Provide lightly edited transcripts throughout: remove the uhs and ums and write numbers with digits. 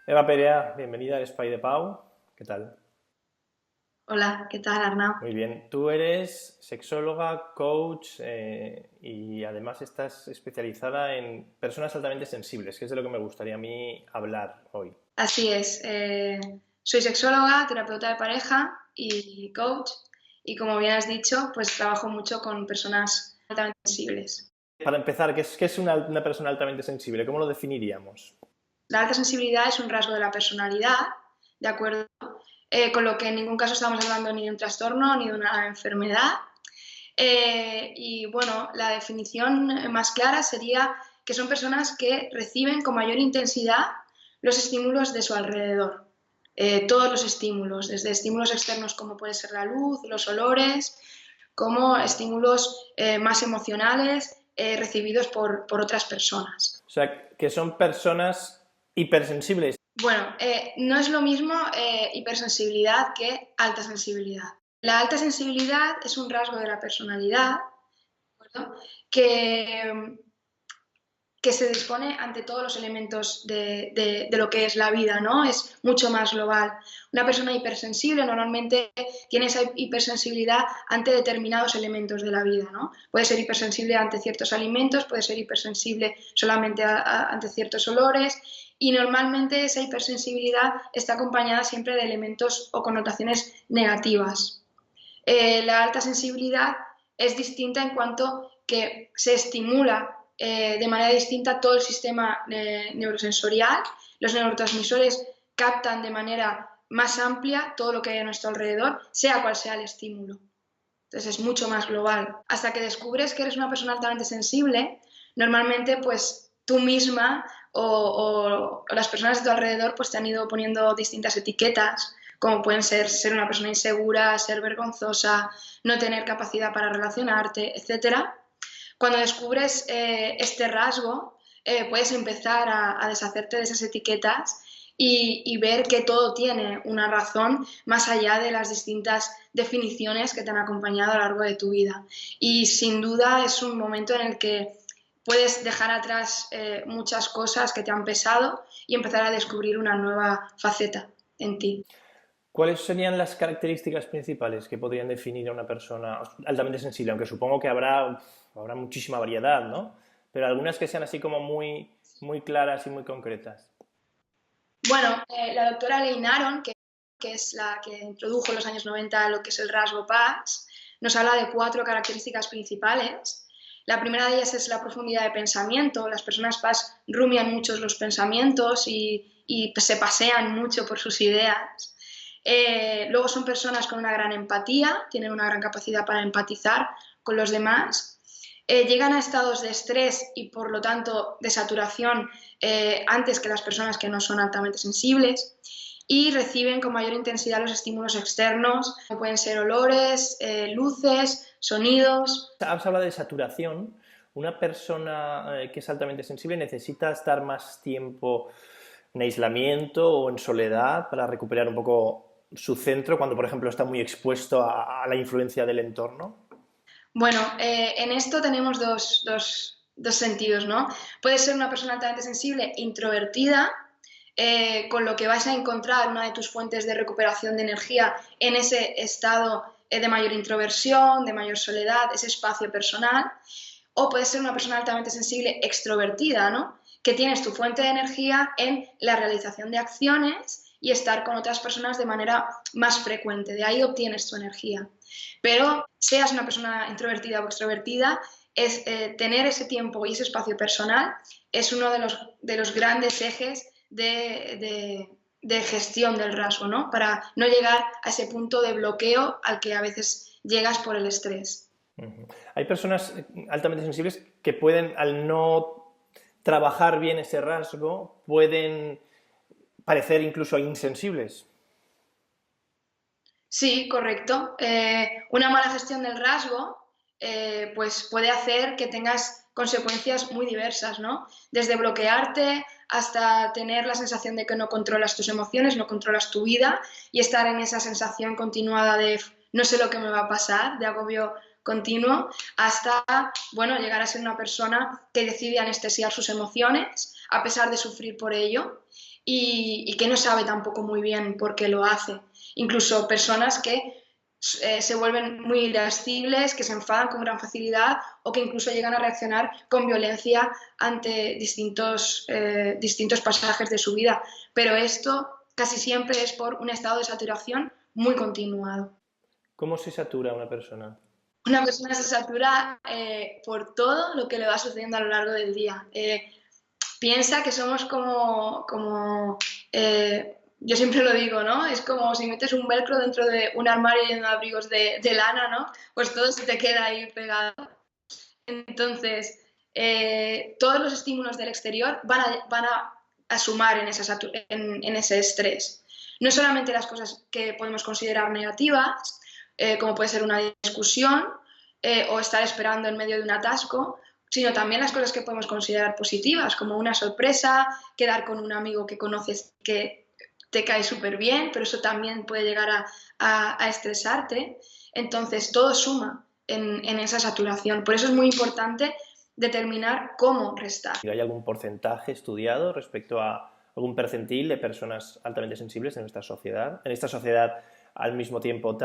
Eva Perea, bienvenida al Spy de Pau. ¿Qué tal? Hola, ¿qué tal, Arnau? Muy bien. Tú eres sexóloga, coach y además estás especializada en personas altamente sensibles, que es de lo que me gustaría a mí hablar hoy. Así es, soy sexóloga, terapeuta de pareja y coach, y como bien has dicho, pues trabajo mucho con personas altamente sensibles. Para empezar, ¿qué es una persona altamente sensible? ¿Cómo lo definiríamos? La alta sensibilidad es un rasgo de la personalidad, ¿de acuerdo? Con lo que en ningún caso estamos hablando ni de un trastorno ni de una enfermedad. Y bueno, la definición más clara sería que son personas que reciben con mayor intensidad los estímulos de su alrededor. Todos los estímulos, desde estímulos externos como puede ser la luz, los olores, como estímulos más emocionales recibidos por otras personas. O sea, que son personas hipersensibles. Bueno, no es lo mismo hipersensibilidad que alta sensibilidad. La alta sensibilidad es un rasgo de la personalidad, ¿no? que, que se dispone ante todos los elementos de lo que es la vida, ¿no? Es mucho más global. Una persona hipersensible normalmente tiene esa hipersensibilidad ante determinados elementos de la vida, ¿no? Puede ser hipersensible ante ciertos alimentos, puede ser hipersensible solamente ante ciertos olores, y normalmente esa hipersensibilidad está acompañada siempre de elementos o connotaciones negativas. La alta sensibilidad es distinta en cuanto que se estimula de manera distinta todo el sistema neurosensorial. Los neurotransmisores captan de manera más amplia todo lo que hay a nuestro alrededor, sea cual sea el estímulo. Entonces es mucho más global. Hasta que descubres que eres una persona altamente sensible, normalmente pues tú misma o las personas de tu alrededor pues te han ido poniendo distintas etiquetas, como pueden ser una persona insegura, ser vergonzosa, no tener capacidad para relacionarte, etcétera. Cuando descubres este rasgo, puedes empezar a deshacerte de esas etiquetas y ver que todo tiene una razón más allá de las distintas definiciones que te han acompañado a lo largo de tu vida. Y sin duda es un momento en el que puedes dejar atrás muchas cosas que te han pesado y empezar a descubrir una nueva faceta en ti. ¿Cuáles serían las características principales que podrían definir a una persona altamente sensible? Aunque supongo que habrá muchísima variedad, ¿no? Pero algunas que sean así como muy claras y muy concretas. Bueno, la doctora Elaine Aron, que es la que introdujo en los años 90 lo que es el rasgo PAS, nos habla de 4 características principales. La primera de ellas es la profundidad de pensamiento. Las personas PAS rumian muchos los pensamientos y se pasean mucho por sus ideas. Luego son personas con una gran empatía, tienen una gran capacidad para empatizar con los demás. Llegan a estados de estrés y por lo tanto de saturación antes que las personas que no son altamente sensibles, y reciben con mayor intensidad los estímulos externos, como pueden ser olores, luces, sonidos. Has hablado de saturación. Una persona que es altamente sensible necesita estar más tiempo en aislamiento o en soledad para recuperar un poco su centro cuando, por ejemplo, está muy expuesto a la influencia del entorno. Bueno, en esto tenemos dos sentidos, ¿no? Puede ser una persona altamente sensible, introvertida, con lo que vas a encontrar una de tus fuentes de recuperación de energía en ese estado de mayor introversión, de mayor soledad, ese espacio personal. O puedes ser una persona altamente sensible extrovertida, ¿no? Que tienes tu fuente de energía en la realización de acciones y estar con otras personas de manera más frecuente. De ahí obtienes tu energía. Pero seas una persona introvertida o extrovertida, es tener ese tiempo y ese espacio personal es uno de los grandes ejes de gestión del rasgo, ¿no? Para no llegar a ese punto de bloqueo al que a veces llegas por el estrés. Ujú. Hay personas altamente sensibles que pueden, al no trabajar bien ese rasgo, pueden parecer incluso insensibles. Sí, correcto. Una mala gestión del rasgo pues puede hacer que tengas consecuencias muy diversas, ¿no? Desde bloquearte hasta tener la sensación de que no controlas tus emociones, no controlas tu vida y estar en esa sensación continuada de no sé lo que me va a pasar, de agobio continuo, hasta, bueno, llegar a ser una persona que decide anestesiar sus emociones a pesar de sufrir por ello y que no sabe tampoco muy bien por qué lo hace. Incluso personas que se vuelven muy irascibles, que se enfadan con gran facilidad o que incluso llegan a reaccionar con violencia ante distintos pasajes de su vida. Pero esto casi siempre es por un estado de saturación muy continuado. ¿Cómo se satura una persona? Una persona se satura por todo lo que le va sucediendo a lo largo del día. Piensa que somos yo siempre lo digo, ¿no? Es como si metes un velcro dentro de un armario lleno de abrigos de lana, ¿no? Pues todo se te queda ahí pegado. Entonces, todos los estímulos del exterior van a sumar en ese estrés. No solamente las cosas que podemos considerar negativas, como puede ser una discusión o estar esperando en medio de un atasco, sino también las cosas que podemos considerar positivas, como una sorpresa, quedar con un amigo que conoces que te cae súper bien, pero eso también puede llegar a estresarte. Entonces, todo suma en esa saturación. Por eso es muy importante determinar cómo restar. ¿Hay algún porcentaje estudiado respecto a algún percentil de personas altamente sensibles en nuestra sociedad? En esta sociedad, al mismo tiempo,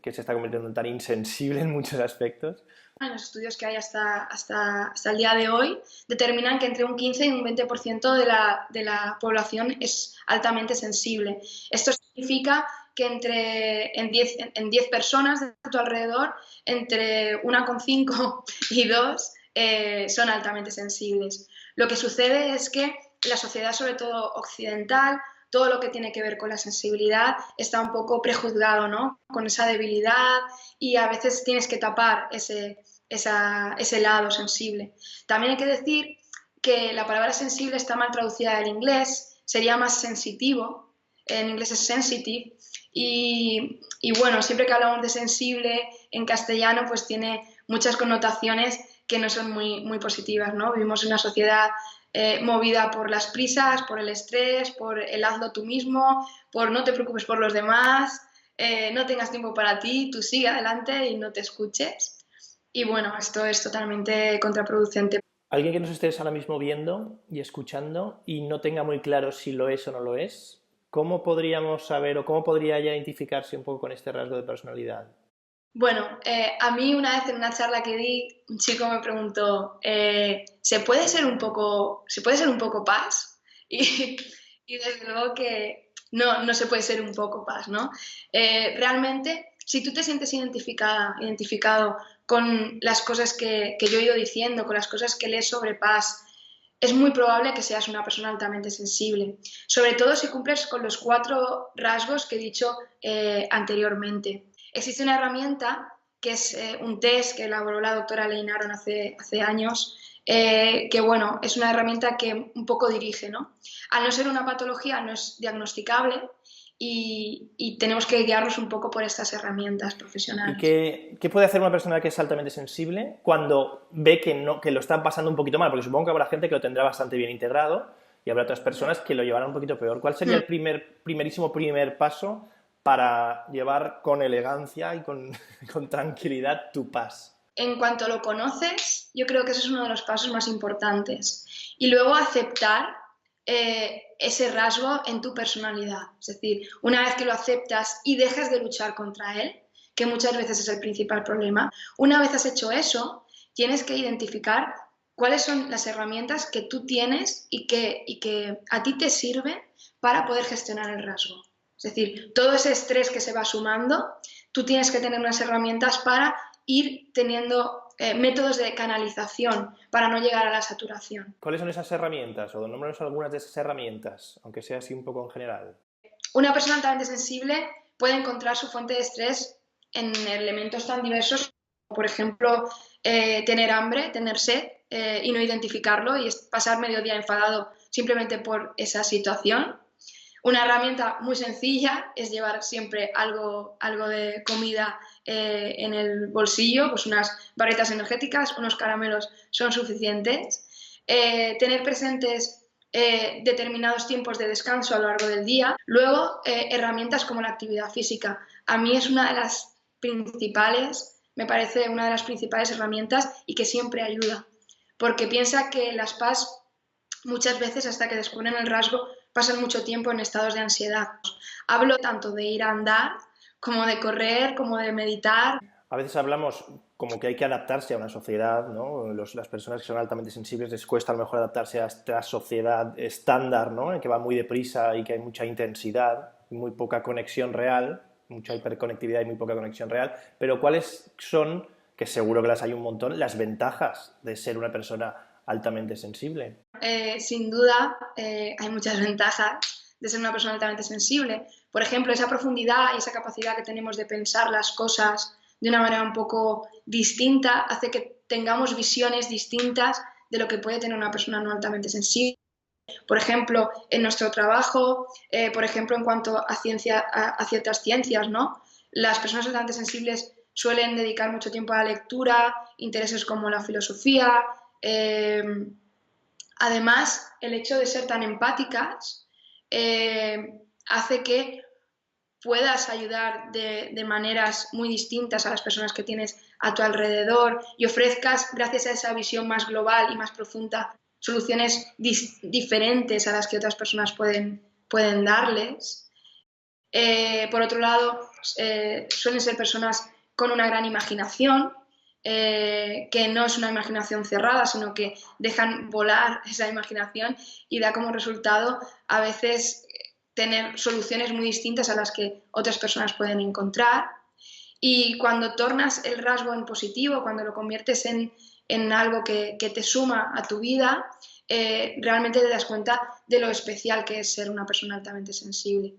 que se está convirtiendo en tan insensible en muchos aspectos. Los estudios que hay hasta el día de hoy determinan que entre un 15 y un 20% de la población es altamente sensible. Esto significa que en 10 personas de tu alrededor, entre 1,5 y 2 son altamente sensibles. Lo que sucede es que la sociedad, sobre todo occidental, todo lo que tiene que ver con la sensibilidad está un poco prejuzgado, ¿no? Con esa debilidad, y a veces tienes que tapar ese lado sensible. También hay que decir que la palabra sensible está mal traducida del inglés, sería más sensitivo, en inglés es sensitive, y bueno, siempre que hablamos de sensible en castellano, pues tiene muchas connotaciones que no son muy positivas, ¿no? Vivimos en una sociedad movida por las prisas, por el estrés, por el hazlo tú mismo, por no te preocupes por los demás, no tengas tiempo para ti, tú sigue adelante y no te escuches. Y bueno, esto es totalmente contraproducente. Alguien que nos estés ahora mismo viendo y escuchando y no tenga muy claro si lo es o no lo es, ¿cómo podríamos saber o cómo podría ya identificarse un poco con este rasgo de personalidad? Bueno, a mí una vez en una charla que di, un chico me preguntó, ¿se puede ser un poco paz? Y desde luego que no se puede ser un poco paz, ¿no? Realmente, si tú te sientes identificado con las cosas que yo he ido diciendo, con las cosas que lees sobre paz, es muy probable que seas una persona altamente sensible, sobre todo si cumples con los 4 rasgos que he dicho anteriormente. Existe una herramienta que es un test que elaboró la doctora Elaine Aron hace años, que bueno, es una herramienta que un poco dirige, ¿no? Al no ser una patología, no es diagnosticable y tenemos que guiarnos un poco por estas herramientas profesionales. ¿Y qué puede hacer una persona que es altamente sensible cuando ve que lo están pasando un poquito mal? Porque supongo que habrá gente que lo tendrá bastante bien integrado y habrá otras personas que lo llevarán un poquito peor. ¿Cuál sería el primerísimo paso para llevar con elegancia y con tranquilidad tu paz? En cuanto lo conoces, yo creo que ese es uno de los pasos más importantes. Y luego aceptar ese rasgo en tu personalidad. Es decir, una vez que lo aceptas y dejas de luchar contra él, que muchas veces es el principal problema, una vez has hecho eso, tienes que identificar cuáles son las herramientas que tú tienes y que a ti te sirven para poder gestionar el rasgo. Es decir, todo ese estrés que se va sumando, tú tienes que tener unas herramientas para ir teniendo métodos de canalización para no llegar a la saturación. ¿Cuáles son esas herramientas? O nómbranos algunas de esas herramientas, aunque sea así un poco en general. Una persona altamente sensible puede encontrar su fuente de estrés en elementos tan diversos como, por ejemplo, tener hambre, tener sed y no identificarlo y pasar medio día enfadado simplemente por esa situación. Una herramienta muy sencilla es llevar siempre algo de comida en el bolsillo, pues unas barritas energéticas, unos caramelos son suficientes. Tener presentes determinados tiempos de descanso a lo largo del día. Luego, herramientas como la actividad física. A mí es una de las principales, me parece una de las principales herramientas y que siempre ayuda. Porque piensa que las PAS muchas veces hasta que descubren el rasgo pasan mucho tiempo en estados de ansiedad. Hablo tanto de ir a andar, como de correr, como de meditar. A veces hablamos como que hay que adaptarse a una sociedad, ¿no? Las personas que son altamente sensibles les cuesta a lo mejor adaptarse a esta sociedad estándar, ¿no? En que va muy deprisa y que hay mucha intensidad, muy poca conexión real, mucha hiperconectividad y muy poca conexión real. Pero ¿cuáles son, que seguro que las hay un montón, las ventajas de ser una persona altamente sensible? Sin duda, hay muchas ventajas de ser una persona altamente sensible. Por ejemplo, esa profundidad y esa capacidad que tenemos de pensar las cosas de una manera un poco distinta hace que tengamos visiones distintas de lo que puede tener una persona no altamente sensible. Por ejemplo, en nuestro trabajo, por ejemplo, en cuanto a ciertas ciencias, ¿no? Las personas altamente sensibles suelen dedicar mucho tiempo a la lectura, intereses como la filosofía. Además, el hecho de ser tan empáticas hace que puedas ayudar de maneras muy distintas a las personas que tienes a tu alrededor y ofrezcas, gracias a esa visión más global y más profunda, soluciones diferentes a las que otras personas pueden darles. Por otro lado, suelen ser personas con una gran imaginación, que no es una imaginación cerrada, sino que dejan volar esa imaginación y da como resultado a veces tener soluciones muy distintas a las que otras personas pueden encontrar. Y cuando tornas el rasgo en positivo, cuando lo conviertes en algo que te suma a tu vida, realmente te das cuenta de lo especial que es ser una persona altamente sensible.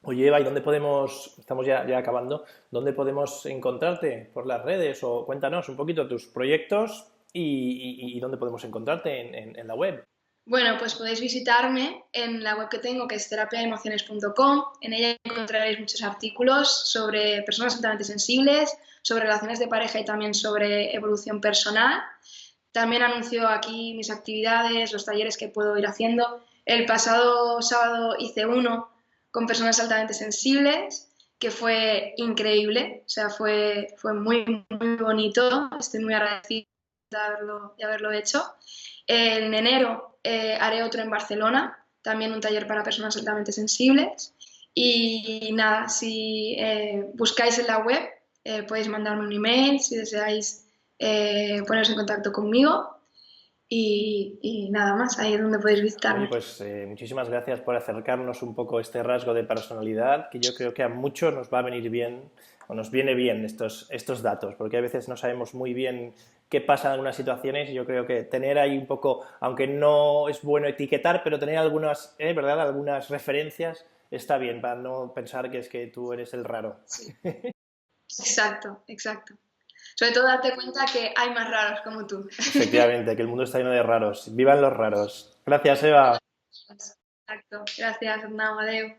Oye, Eva, ¿y dónde podemos, estamos ya acabando, dónde podemos encontrarte? ¿Por las redes? O cuéntanos un poquito tus proyectos y dónde podemos encontrarte en la web. Bueno, pues podéis visitarme en la web que tengo, que es terapiaemociones.com. En ella encontraréis muchos artículos sobre personas altamente sensibles, sobre relaciones de pareja y también sobre evolución personal. También anuncio aquí mis actividades, los talleres que puedo ir haciendo. El pasado sábado hice uno con personas altamente sensibles, que fue increíble, o sea, fue muy, muy bonito. Estoy muy agradecida de haberlo hecho. En enero haré otro en Barcelona, también un taller para personas altamente sensibles. Y nada, si buscáis en la web, podéis mandarme un email si deseáis poneros en contacto conmigo. Y nada más, ahí es donde podéis Oye, visitarme. pues muchísimas gracias por acercarnos un poco a este rasgo de personalidad, que yo creo que a muchos nos va a venir bien, o nos viene bien estos datos, porque a veces no sabemos muy bien qué pasa en algunas situaciones y yo creo que tener ahí un poco, aunque no es bueno etiquetar, pero tener algunas, ¿verdad? Algunas referencias está bien para no pensar que es que tú eres el raro. Sí. Exacto, exacto. Sobre todo darte cuenta que hay más raros como tú. Efectivamente, que el mundo está lleno de raros. ¡Vivan los raros! Gracias, Eva. Exacto. Gracias, Arnau. Adeu.